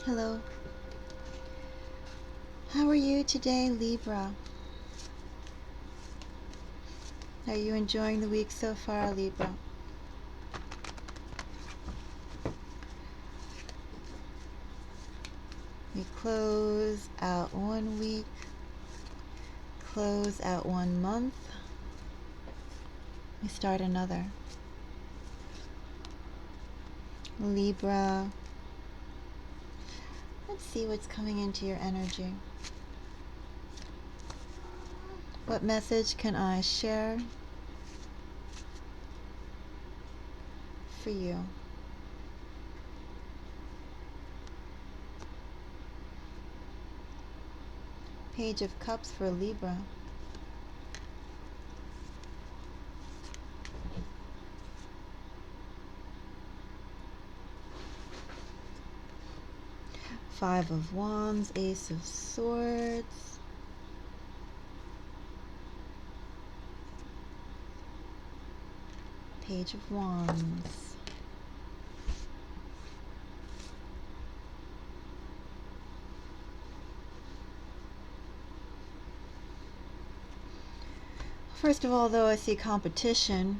Hello. How are you today, Libra? Are you enjoying the week so far, Libra? We close out 1 week, close out 1 month, we start another. Libra, let's see what's coming into your energy. What message can I share for you? Page of Cups for Libra. Five of Wands, Ace of Swords. Page of Wands. First of all, though, I see competition.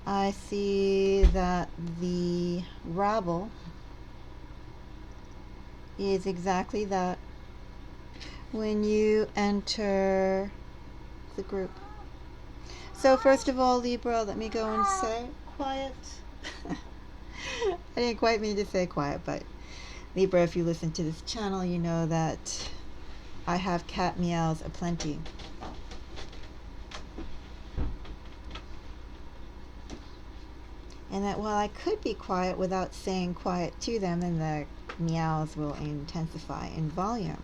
I see that the rabble is exactly that when you enter the group. So first of all, Libra, let me go and say quiet. I didn't quite mean to say quiet, but Libra, if you listen to this channel, you know that I have cat meows aplenty. And that while I could be quiet without saying quiet to them, then the meows will intensify in volume.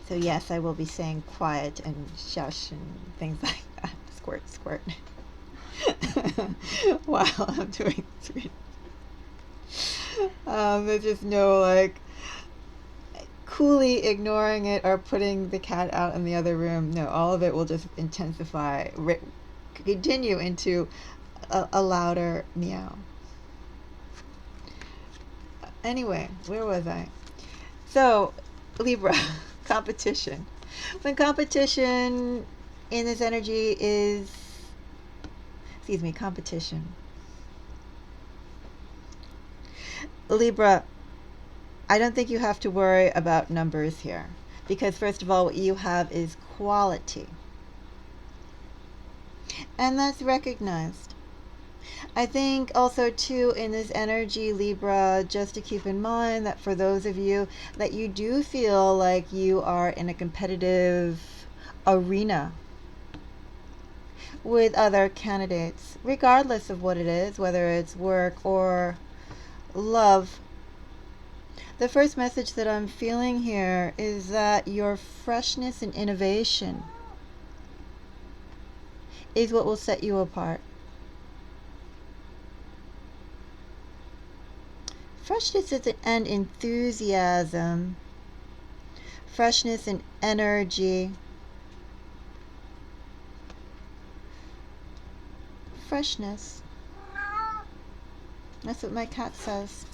So yes, I will be saying quiet and shush and things like that. Squirt, squirt. While I'm doing this reading. There's just no like coolly ignoring it or putting the cat out in the other room. No, all of it will just intensify, continue into a louder meow. Anyway, where was I? So, Libra, competition. When competition in this energy is, competition. Libra, I don't think you have to worry about numbers here. Because first of all, what you have is quality. And that's recognized. I think also too in this energy, Libra, just to keep in mind that for those of you that you do feel like you are in a competitive arena with other candidates, regardless of what it is, whether it's work or love, the first message that I'm feeling here is that your freshness and innovation is what will set you apart. Freshness and enthusiasm, freshness and energy, freshness. That's what my cat says.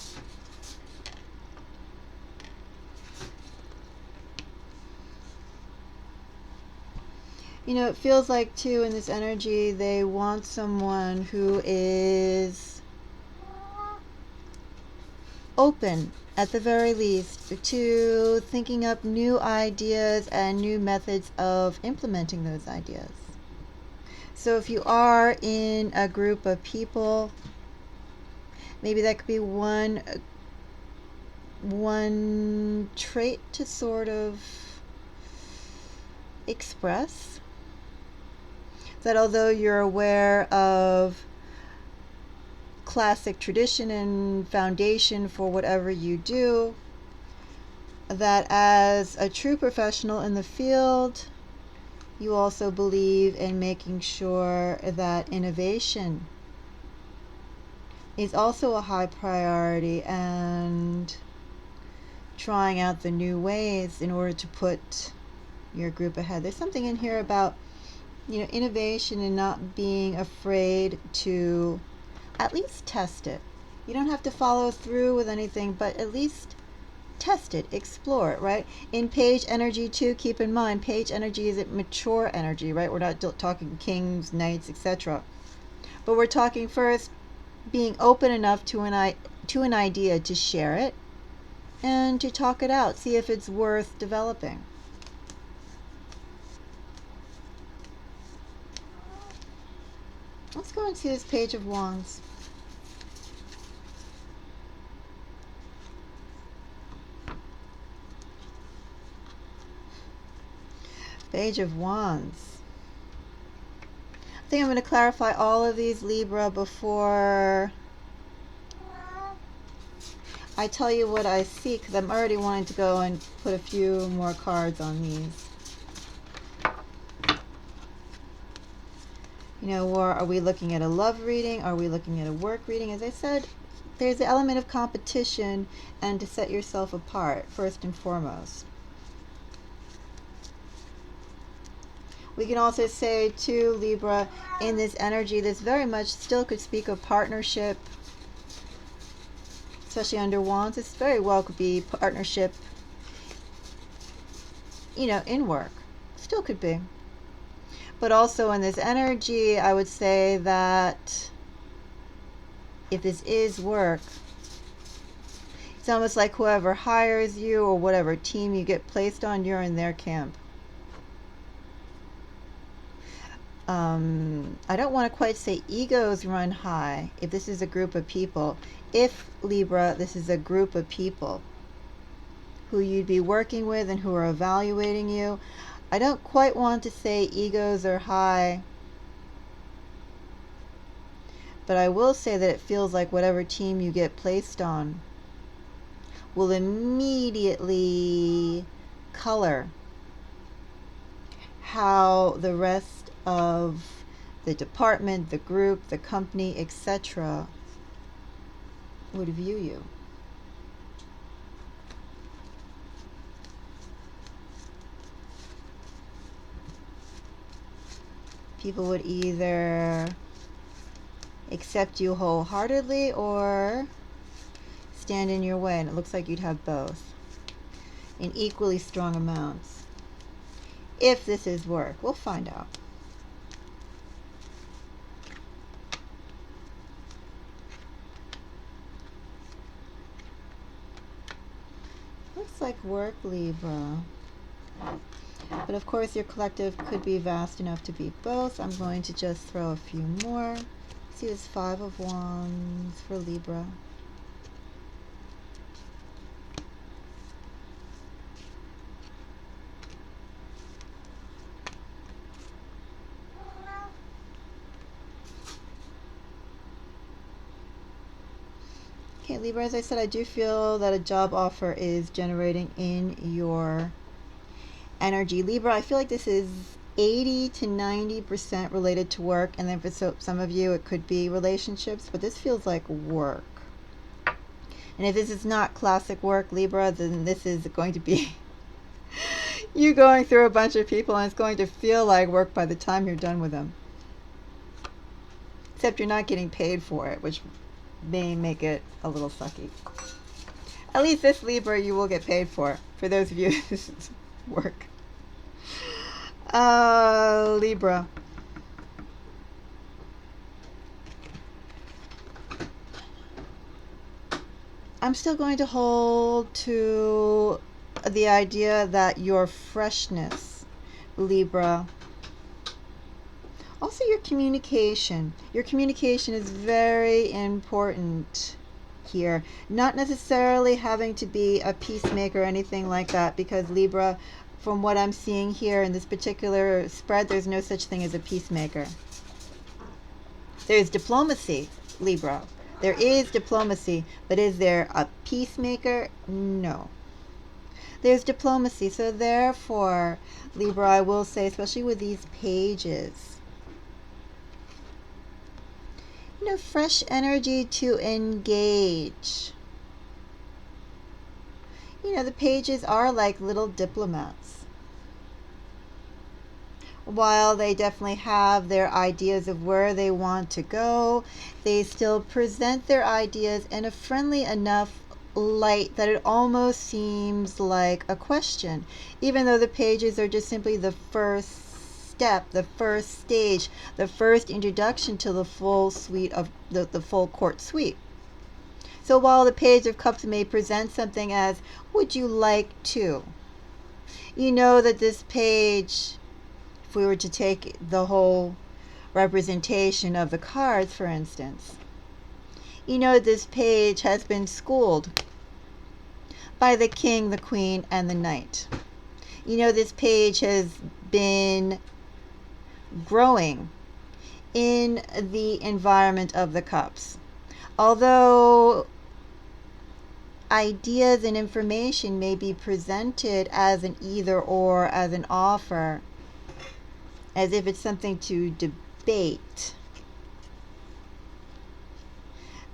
You know, it feels like too in this energy they want someone who is open at the very least to thinking up new ideas and new methods of implementing those ideas. So if you are in a group of people, maybe that could be one trait to sort of express that although you're aware of classic tradition and foundation for whatever you do, that as a true professional in the field, you also believe in making sure that innovation is also a high priority and trying out the new ways in order to put your group ahead. There's something in here about innovation and not being afraid to at least test it. You don't have to follow through with anything, but at least test it, explore it, right? In page energy too, keep in mind, page energy is mature energy, right? We're not talking kings, knights, etc. But we're talking first being open enough to an idea to share it and to talk it out, see if it's worth developing. Let's go into this Page of Wands. Page of Wands. I think I'm going to clarify all of these, Libra, before I tell you what I see, because I'm already wanting to go and put a few more cards on these. Or are we looking at a love reading? Are we looking at a work reading? As I said, there's the element of competition and to set yourself apart, first and foremost. We can also say, too, Libra, in this energy, this very much still could speak of partnership, especially under Wands. This very well could be partnership, in work. Still could be. But also in this energy, I would say that if this is work, it's almost like whoever hires you or whatever team you get placed on, you're in their camp. I don't want to quite say egos run high if this is a group of people. If, Libra, this is a group of people who you'd be working with and who are evaluating you, I don't quite want to say egos are high, but I will say that it feels like whatever team you get placed on will immediately color how the rest of the department, the group, the company, etc. would view you. People would either accept you wholeheartedly or stand in your way, and it looks like you'd have both in equally strong amounts. If this is work, we'll find out. Looks like work, Libra. But of course your collective could be vast enough to be both. I'm going to just throw a few more. See this 5 of Wands for Libra. Okay, Libra, as I said, I do feel that a job offer is generating in your energy. Libra, I feel like this is 80 to 90% related to work, and then for some of you it could be relationships, but this feels like work. And if this is not classic work, Libra, then this is going to be you going through a bunch of people, and it's going to feel like work by the time you're done with them. Except you're not getting paid for it, which may make it a little sucky. At least this, Libra, you will get paid for those of you this is work. Libra. I'm still going to hold to the idea that your freshness, Libra, also your communication is very important here. Not necessarily having to be a peacemaker or anything like that, because Libra, from what I'm seeing here in this particular spread, there's no such thing as a peacemaker. There's diplomacy, Libra. There is diplomacy, but is there a peacemaker? No. There's diplomacy, so therefore, Libra, I will say, especially with these pages, fresh energy to engage. The pages are like little diplomats. While they definitely have their ideas of where they want to go, they still present their ideas in a friendly enough light that it almost seems like a question, even though the pages are just simply the first step, the first stage, the first introduction to the full suite of the full court suite. So while the Page of Cups may present something as, would you like to? You know that this page, if we were to take the whole representation of the cards, for instance, you know this page has been schooled by the king, the queen, and the knight. You know this page has been growing in the environment of the cups. Although ideas and information may be presented as an either or, as an offer, as if it's something to debate.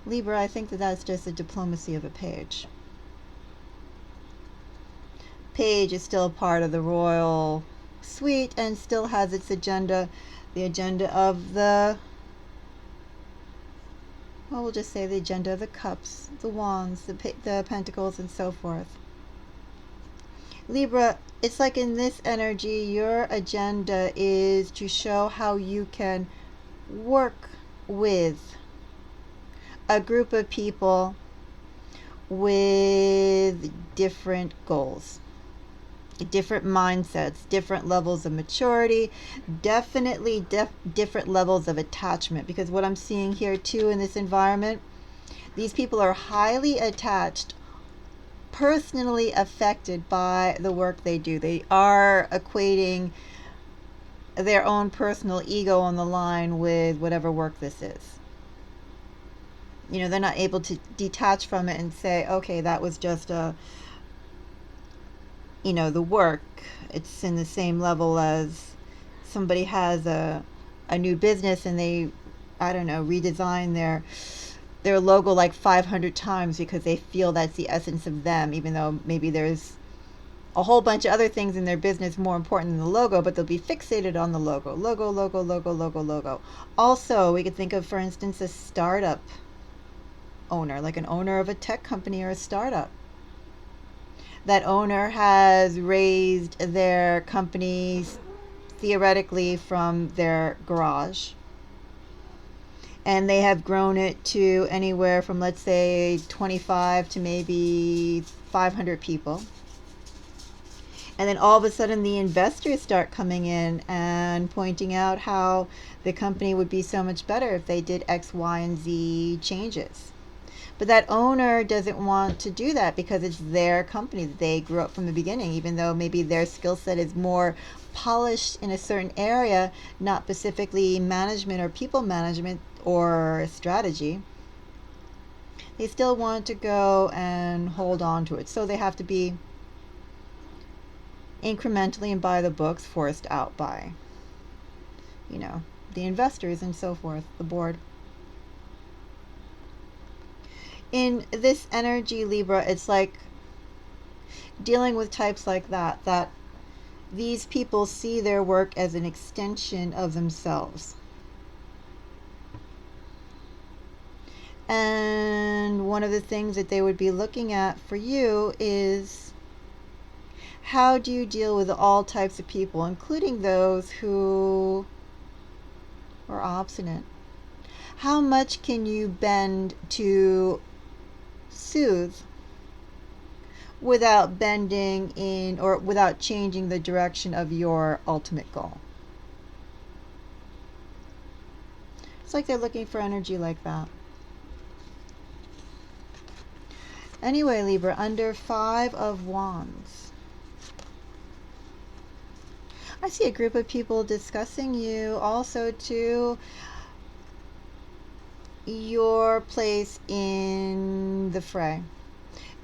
Libra, I think that that's just the diplomacy of a page. Page is still part of the royal suite and still has its agenda, the agenda of the, well, we'll just say the agenda of the cups, the wands, the pentacles, and so forth. Libra, it's like in this energy, your agenda is to show how you can work with a group of people with different goals, different mindsets, different levels of maturity, definitely different levels of attachment. Because what I'm seeing here too in this environment, these people are highly attached, personally affected by the work they do. They are equating their own personal ego on the line with whatever work this is. You know, they're not able to detach from it and say, okay, that was just the work. It's in the same level as somebody has a new business and they, I don't know, redesign their logo like 500 times because they feel that's the essence of them, even though maybe there's a whole bunch of other things in their business more important than the logo, but they'll be fixated on the logo. Logo. Also, we could think of, for instance, a startup owner, like an owner of a tech company or a startup. That owner has raised their companies theoretically from their garage, and they have grown it to anywhere from, let's say, 25 to maybe 500 people. And then all of a sudden the investors start coming in and pointing out how the company would be so much better if they did X, Y, and Z changes. But that owner doesn't want to do that because it's their company. They grew up from the beginning, even though maybe their skill set is more polished in a certain area, not specifically management or people management or strategy. They still want to go and hold on to it. So they have to be incrementally and by the books forced out by, the investors and so forth, the board. In this energy, Libra, it's like dealing with types like that these people see their work as an extension of themselves. And one of the things that they would be looking at for you is, how do you deal with all types of people, including those who are obstinate? How much can you bend to soothe without bending in or without changing the direction of your ultimate goal? It's like they're looking for energy like that. Anyway, Libra, under 5 of Wands, I see a group of people discussing you, also too your place in the fray,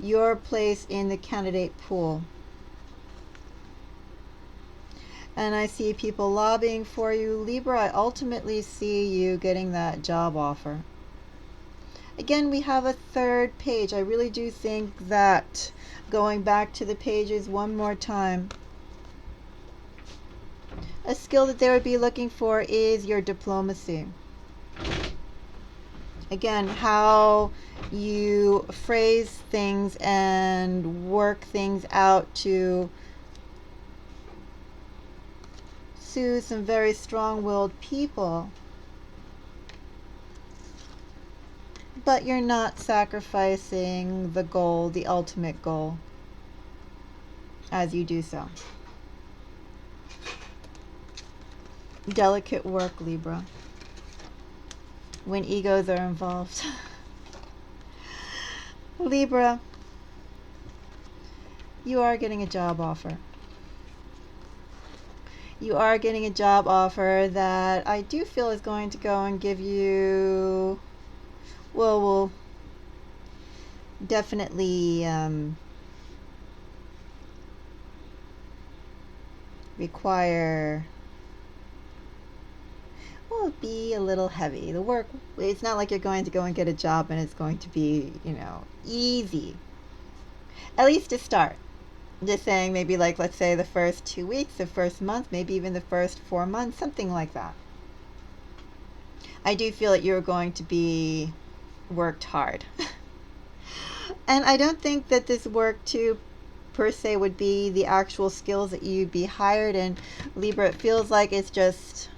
your place in the candidate pool. And I see people lobbying for you. Libra, I ultimately see you getting that job offer. Again, we have a third page. I really do think that, going back to the pages one more time, A skill that they would be looking for is your diplomacy. Again, how you phrase things and work things out to soothe some very strong-willed people. But you're not sacrificing the goal, the ultimate goal, as you do so. Delicate work, Libra, when egos are involved. Libra, you are getting a job offer. You are getting a job offer that I do feel is going to go and give you, well, will definitely require, will be a little heavy. The work, it's not like you're going to go and get a job and it's going to be, easy. At least to start. Just saying, maybe like, let's say the first 2 weeks, the first month, maybe even the first 4 months, something like that. I do feel that you're going to be worked hard. And I don't think that this work too per se would be the actual skills that you'd be hired in. Libra, it feels like it's just,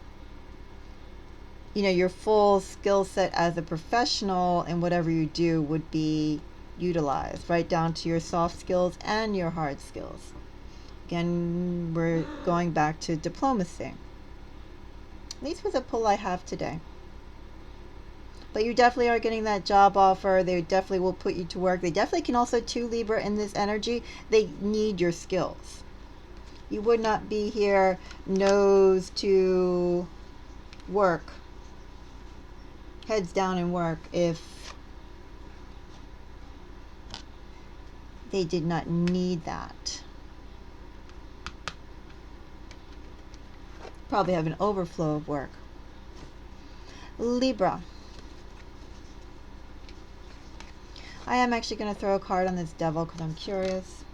your full skill set as a professional and whatever you do would be utilized, right down to your soft skills and your hard skills. Again, we're going back to diplomacy. At least with the pull I have today. But you definitely are getting that job offer. They definitely will put you to work. They definitely can also, too, Libra, in this energy, they need your skills. You would not be here nose to work, heads down and work, if they did not need that. Probably have an overflow of work. Libra. I am actually going to throw a card on this devil because I'm curious.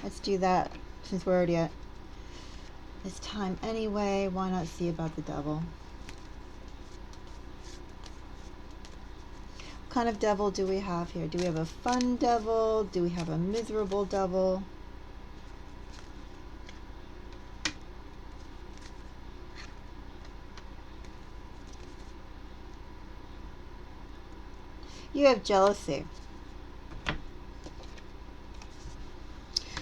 Let's do that since we're already at this time anyway. Why not see about the devil? What kind of devil do we have here? Do we have a fun devil? Do we have a miserable devil? You have jealousy.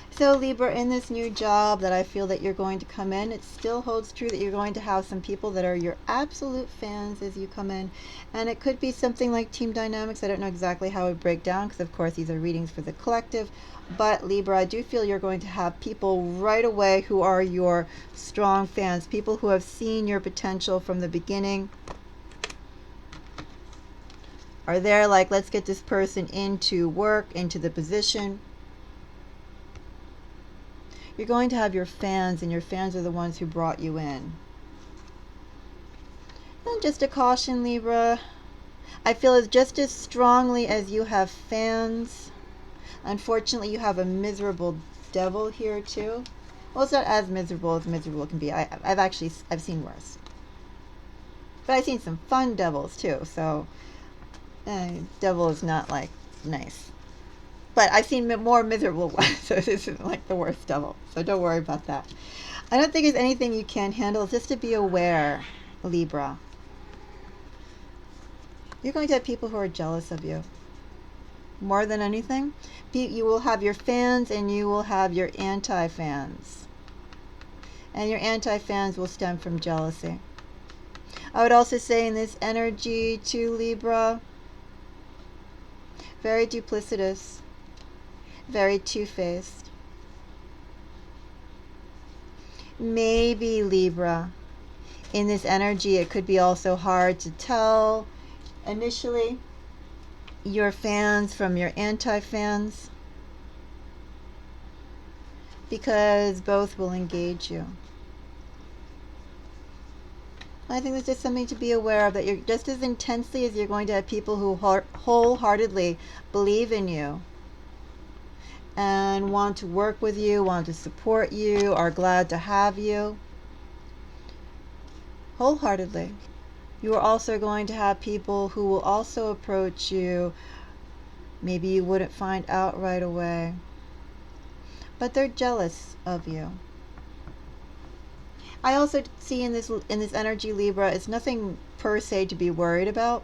So Libra, in this new job that I feel that you're going to come in, it still holds true that you're going to have some people that are your absolute fans as you come in. And it could be something like team dynamics. I don't know exactly how it would break down because, of course, these are readings for the collective. But Libra, I do feel you're going to have people right away who are your strong fans, people who have seen your potential from the beginning. Are there like, let's get this person into work, into the position. You're going to have your fans, and your fans are the ones who brought you in. And just a caution, Libra. I feel as just as strongly as you have fans, unfortunately you have a miserable devil here too. Well, it's not as miserable can be. I've seen worse. But I've seen some fun devils too, so devil is not like nice. But I've seen more miserable ones, so this isn't like the worst devil. So don't worry about that. I don't think there's anything you can't handle. Just to be aware, Libra. You're going to have people who are jealous of you. More than anything, you will have your fans and you will have your anti-fans. And your anti-fans will stem from jealousy. I would also say in this energy too, Libra, very duplicitous. Very two-faced. Maybe Libra, in this energy, it could be also hard to tell initially your fans from your anti-fans, because both will engage you. I think that's just something to be aware of, that you're just as intensely as you're going to have people who wholeheartedly believe in you and want to work with you, want to support you, are glad to have you. wholeheartedly. You are also going to have people who will also approach you. Maybe you wouldn't find out right away, but they're jealous of you. I also see in this energy, Libra, it's nothing per se to be worried about.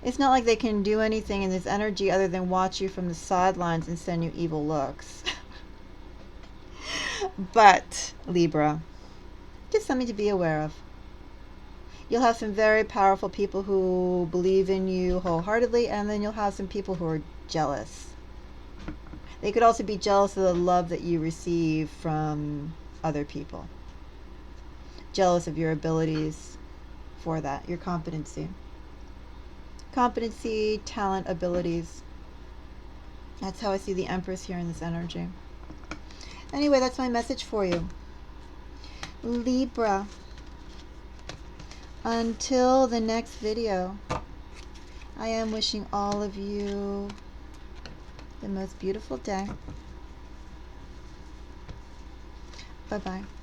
It's not like they can do anything in this energy other than watch you from the sidelines and send you evil looks. But, Libra, just something to be aware of. You'll have some very powerful people who believe in you wholeheartedly, and then you'll have some people who are jealous. They could also be jealous of the love that you receive from other people. Jealous of your abilities for that, your competency. Competency, talent, abilities. That's how I see the Empress here in this energy. Anyway, that's my message for you. Libra. Until the next video, I am wishing all of you the most beautiful day. Bye-bye.